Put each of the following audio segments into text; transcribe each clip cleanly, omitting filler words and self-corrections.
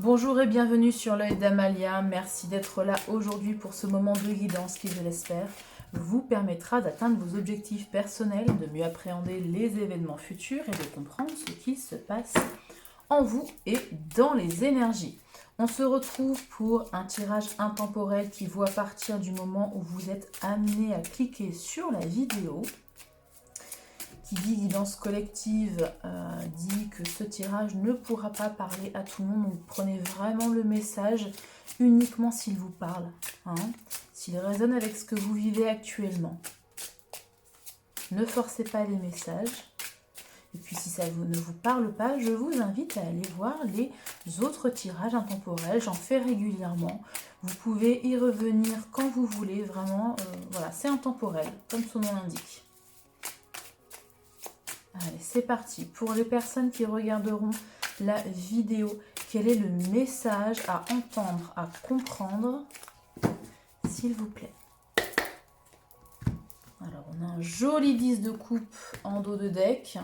Bonjour et bienvenue sur l'œil d'Amalia. Merci d'être là aujourd'hui pour ce moment de guidance qui, je l'espère, vous permettra d'atteindre vos objectifs personnels, de mieux appréhender les événements futurs et de comprendre ce qui se passe en vous et dans les énergies. On se retrouve pour un tirage intemporel qui voit partir du moment où vous êtes amené à cliquer sur la vidéo. Qui dit guidance collective dit que ce tirage ne pourra pas parler à tout le monde. Donc prenez vraiment le message uniquement s'il vous parle, s'il résonne avec ce que vous vivez actuellement. Ne forcez pas les messages. Et puis si ça ne vous parle pas, je vous invite à aller voir les autres tirages intemporels. J'en fais régulièrement. Vous pouvez y revenir quand vous voulez. Vraiment, voilà, c'est intemporel, comme son nom l'indique. Allez, c'est parti. Pour les personnes qui regarderont la vidéo, quel est le message à entendre, à comprendre, s'il vous plaît? Alors, on a un joli 10 de coupe en dos de deck.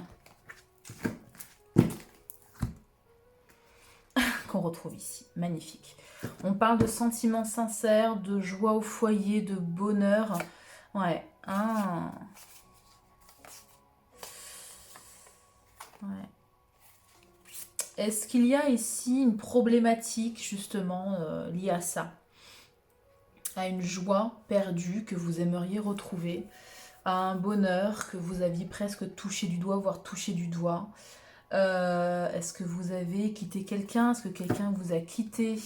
Qu'on retrouve ici. Magnifique. On parle de sentiments sincères, de joie au foyer, de bonheur. Ouais. Ouais. Est-ce qu'il y a ici une problématique justement liée à ça? À une joie perdue que vous aimeriez retrouver, à un bonheur que vous aviez presque touché du doigt, voire touché du doigt. Est-ce que vous avez quitté quelqu'un? Est-ce que quelqu'un vous a quitté?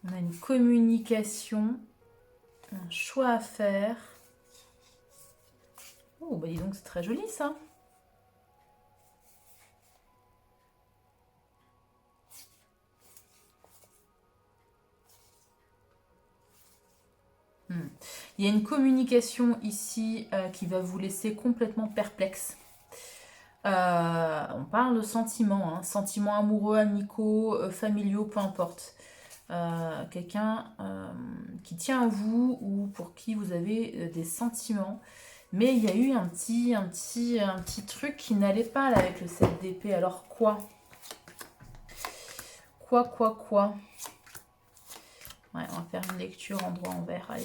On a une communication, un choix à faire. Oh, bah dis donc, c'est très joli ça. Il y a une communication ici qui va vous laisser complètement perplexe. On parle de sentiments, sentiments amoureux, amicaux, familiaux, peu importe. Quelqu'un qui tient à vous ou pour qui vous avez des sentiments. Mais il y a eu un petit truc qui n'allait pas là avec le 7 d'épée. Alors quoi? Quoi? Ouais, on va faire une lecture endroit envers, allez.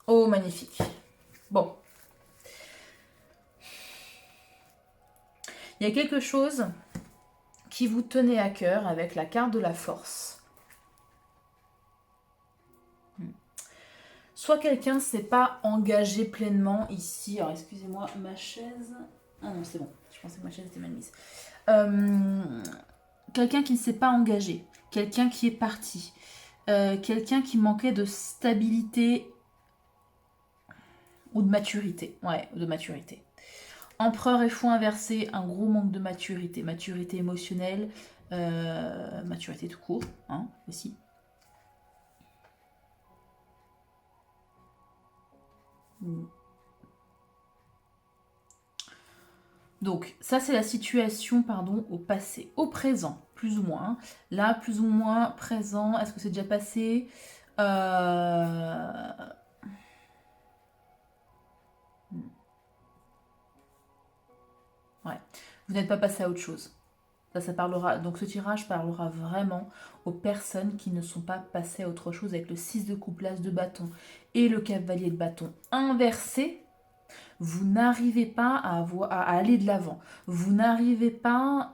Oh, magnifique. Bon. Il y a quelque chose qui vous tenait à cœur avec la carte de la force. Soit quelqu'un ne s'est pas engagé pleinement ici. Alors, excusez-moi, ma chaise... Ah non, c'est bon. Je pensais que ma chaise était mal mise. Quelqu'un qui ne s'est pas engagé. Quelqu'un qui est parti. Quelqu'un qui manquait de stabilité ou de maturité. Ouais, de maturité. Empereur et fou inversé, un gros manque de maturité. Maturité émotionnelle, maturité tout court, aussi. Donc, ça, c'est la situation, au passé. Au présent, plus ou moins. Là, plus ou moins, présent, est-ce que c'est déjà passé? Ouais. Vous n'êtes pas passé à autre chose. Ça parlera. Donc, ce tirage parlera vraiment aux personnes qui ne sont pas passées à autre chose avec le 6 de coupe, l'as de bâton et le cavalier de bâton inversé. Vous n'arrivez pas à aller de l'avant. Vous n'arrivez pas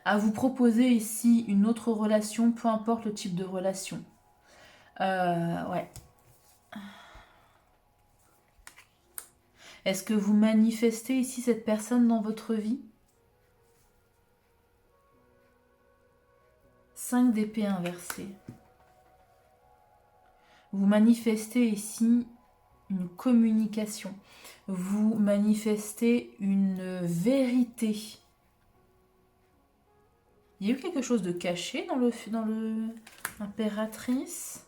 à vous proposer ici une autre relation, peu importe le type de relation. Ouais. Est-ce que vous manifestez ici cette personne dans votre vie? 5 d'épée inversée. Vous manifestez ici une communication. Vous manifestez une vérité. Il y a eu quelque chose de caché dans le impératrice.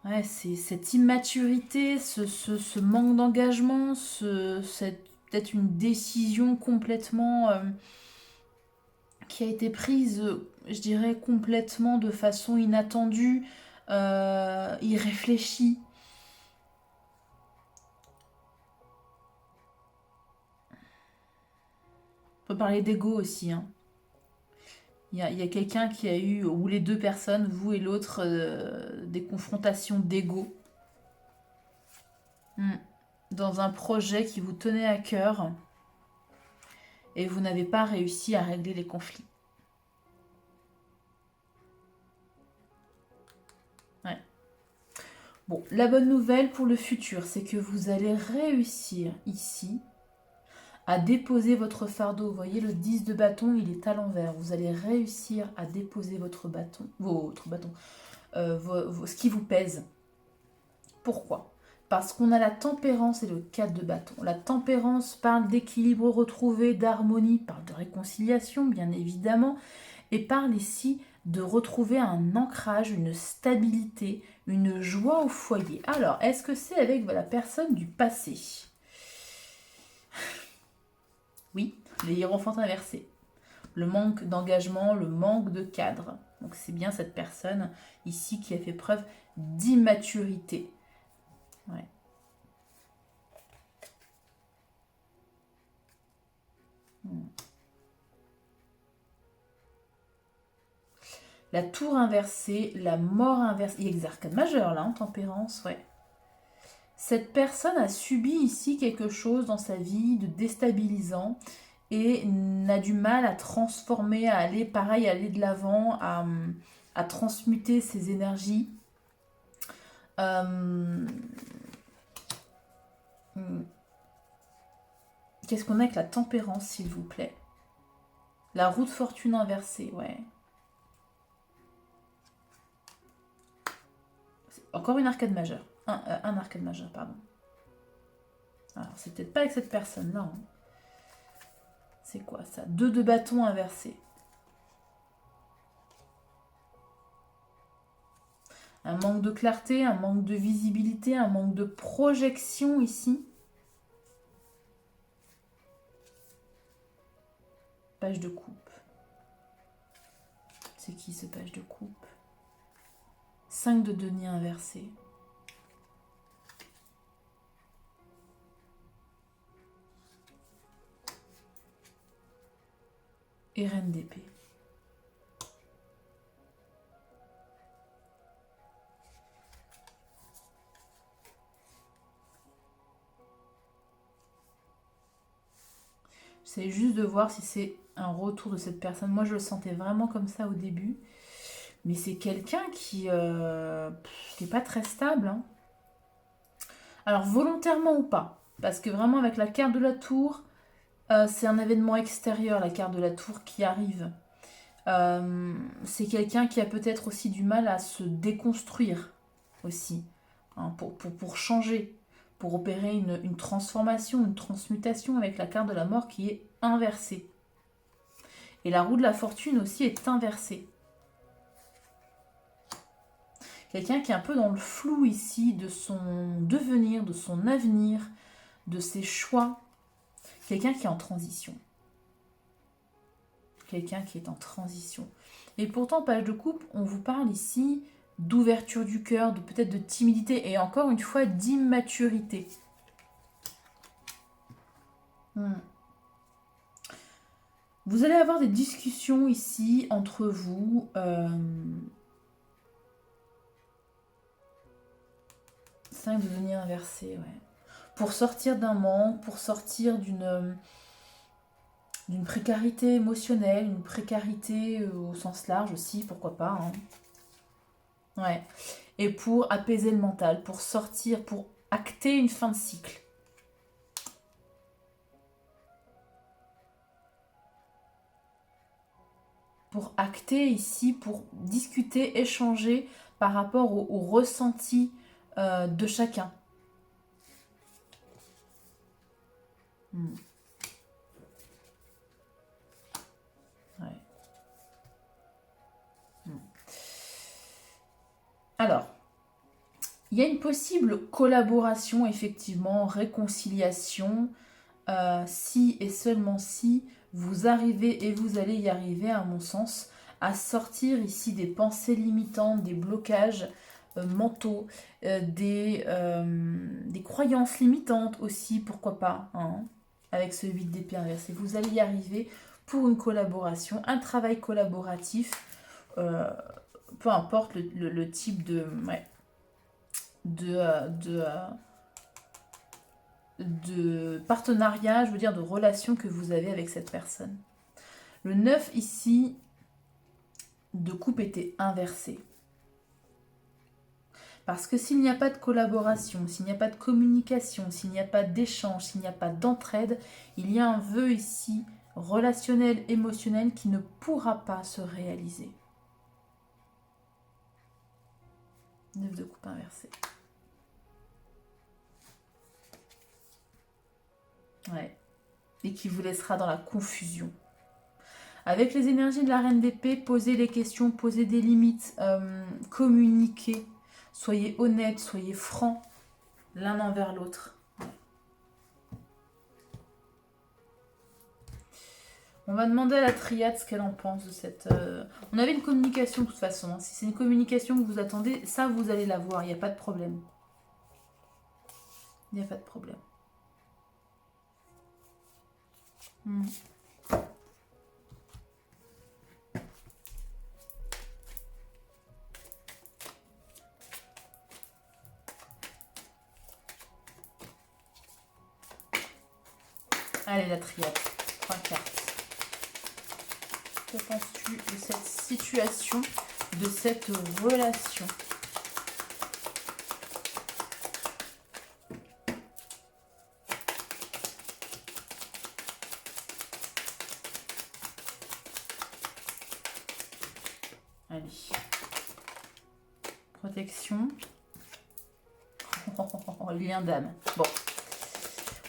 Ouais, c'est cette immaturité, ce manque d'engagement, peut-être une décision complètement qui a été prise, je dirais, complètement de façon inattendue, il réfléchit. On peut parler d'ego aussi, hein. Il y a quelqu'un qui a eu, ou les deux personnes, vous et l'autre, des confrontations d'ego. Dans un projet qui vous tenait à cœur et vous n'avez pas réussi à régler les conflits. Ouais. Bon, la bonne nouvelle pour le futur, c'est que vous allez réussir ici à déposer votre fardeau. Vous voyez, le 10 de bâton, il est à l'envers. Vous allez réussir à déposer votre bâton, ce qui vous pèse. Pourquoi ? Parce qu'on a la tempérance et le 4 de bâton. La tempérance parle d'équilibre retrouvé, d'harmonie, parle de réconciliation, bien évidemment, et parle ici de retrouver un ancrage, une stabilité, une joie au foyer. Alors, est-ce que c'est avec la personne du passé ? Oui, les hiérophants inversés. Le manque d'engagement, le manque de cadre. Donc c'est bien cette personne ici qui a fait preuve d'immaturité. Ouais. La tour inversée, la mort inversée. Il y a des arcades majeures là, en tempérance, ouais. Cette personne a subi ici quelque chose dans sa vie de déstabilisant et n'a du mal à transformer, à aller pareil, à aller de l'avant, à transmuter ses énergies. Qu'est-ce qu'on a avec la tempérance, s'il vous plaît? La roue de fortune inversée, ouais. Encore une arcade majeure. Un arcade majeur, pardon. Alors, c'est peut-être pas avec cette personne-là. Hein. C'est quoi ça? 2 de bâton inversés. Un manque de clarté, un manque de visibilité, un manque de projection ici. Page de coupe. C'est qui ce page de coupe? 5 de denier inversé. Et reine d'épée. J'essaie juste de voir si c'est un retour de cette personne. Moi, je le sentais vraiment comme ça au début. Mais c'est quelqu'un qui n'est pas très stable. Hein. Alors, volontairement ou pas. Parce que vraiment, avec la carte de la tour, c'est un événement extérieur, la carte de la tour qui arrive. C'est quelqu'un qui a peut-être aussi du mal à se déconstruire aussi. Hein, pour changer. Pour opérer une transformation, une transmutation avec la carte de la mort qui est inversée. Et la roue de la fortune aussi est inversée. Quelqu'un qui est un peu dans le flou ici de son devenir, de son avenir, de ses choix. Quelqu'un qui est en transition. Quelqu'un qui est en transition. Et pourtant, page de coupe, on vous parle ici d'ouverture du cœur, de peut-être de timidité et encore une fois d'immaturité. Vous allez avoir des discussions ici entre vous. 5 de denier inversé, ouais. Pour sortir d'un manque, pour sortir d'une précarité émotionnelle, une précarité au sens large aussi, pourquoi pas. Hein. Ouais. Et pour apaiser le mental, pour sortir, pour acter une fin de cycle. Pour acter ici, pour discuter, échanger par rapport au ressenti de chacun. Ouais. Alors, il y a une possible collaboration, effectivement, réconciliation, si et seulement si vous arrivez, et vous allez y arriver, à mon sens, à sortir ici des pensées limitantes, des blocages, mentaux, des croyances limitantes aussi, pourquoi pas, hein, avec ce 8 d'épée inversé. Vous allez y arriver pour une collaboration, un travail collaboratif, peu importe le type de partenariat, je veux dire de relation que vous avez avec cette personne. Le 9 ici de coupe était inversé. Parce que s'il n'y a pas de collaboration, s'il n'y a pas de communication, s'il n'y a pas d'échange, s'il n'y a pas d'entraide, il y a un vœu ici relationnel, émotionnel qui ne pourra pas se réaliser. 9 de coupe inversé. Ouais. Et qui vous laissera dans la confusion. Avec les énergies de la reine d'épée, posez les questions, posez des limites, communiquez. Soyez honnêtes, soyez francs l'un envers l'autre. On va demander à la triade ce qu'elle en pense de cette... On avait une communication de toute façon. Hein. Si c'est une communication que vous attendez, ça vous allez la voir, il n'y a pas de problème. Il n'y a pas de problème. Allez, la triade. 3 cartes. Que penses-tu de cette situation, de cette relation ? Allez. Protection. Lien d'âme. Bon.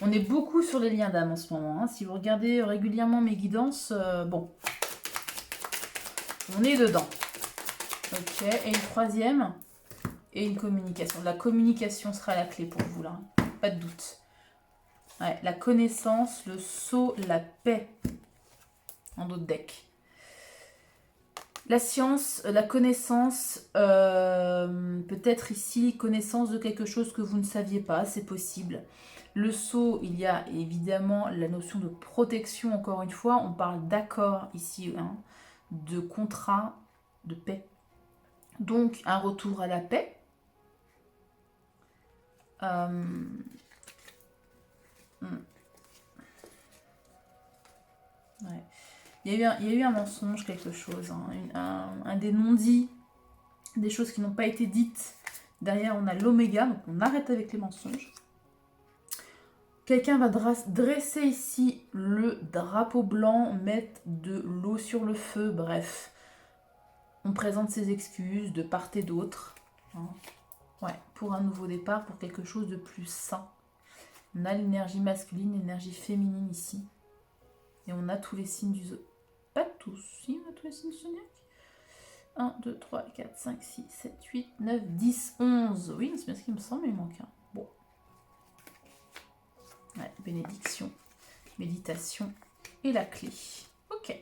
On est beaucoup sur les liens d'âme en ce moment. Hein. Si vous regardez régulièrement mes guidances, bon. On est dedans. Ok. Et une troisième. Et une communication. La communication sera la clé pour vous là. Pas de doute. Ouais, la connaissance, le sceau, la paix. En d'autres decks. La science, la connaissance, peut-être ici, connaissance de quelque chose que vous ne saviez pas, c'est possible. Le sceau, il y a évidemment la notion de protection, encore une fois, on parle d'accord ici, hein, de contrat, de paix. Donc, un retour à la paix. Ouais. Il y a eu un mensonge, quelque chose, hein, un des non-dits, des choses qui n'ont pas été dites. Derrière, on a l'oméga, donc on arrête avec les mensonges. Quelqu'un va dresser ici le drapeau blanc, mettre de l'eau sur le feu, bref. On présente ses excuses de part et d'autre. Hein. Ouais, pour un nouveau départ, pour quelque chose de plus sain. On a l'énergie masculine, l'énergie féminine ici. Et on a tous les signes du zodiaque. Pas tous, si, on a tous les signes du zodiaque. 1, 2, 3, 4, 5, 6, 7, 8, 9, 10, 11. Oui, c'est bien ce qui me semble, il manque un. Bon. Ouais, bénédiction, méditation et la clé. Ok.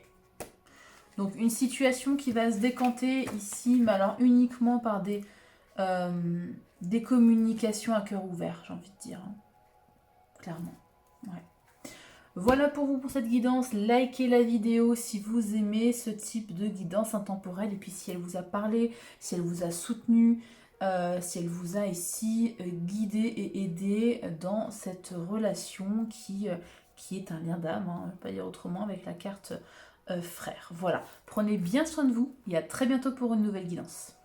Donc une situation qui va se décanter ici, mais alors uniquement par des communications à cœur ouvert, j'ai envie de dire. Hein. Clairement. Ouais. Voilà pour vous pour cette guidance. Likez la vidéo si vous aimez ce type de guidance intemporelle. Et puis si elle vous a parlé, si elle vous a soutenu, si elle vous a ici guidé et aidé dans cette relation qui est un lien d'âme, hein, on ne peut pas dire autrement, avec la carte frère. Voilà, prenez bien soin de vous et à très bientôt pour une nouvelle guidance.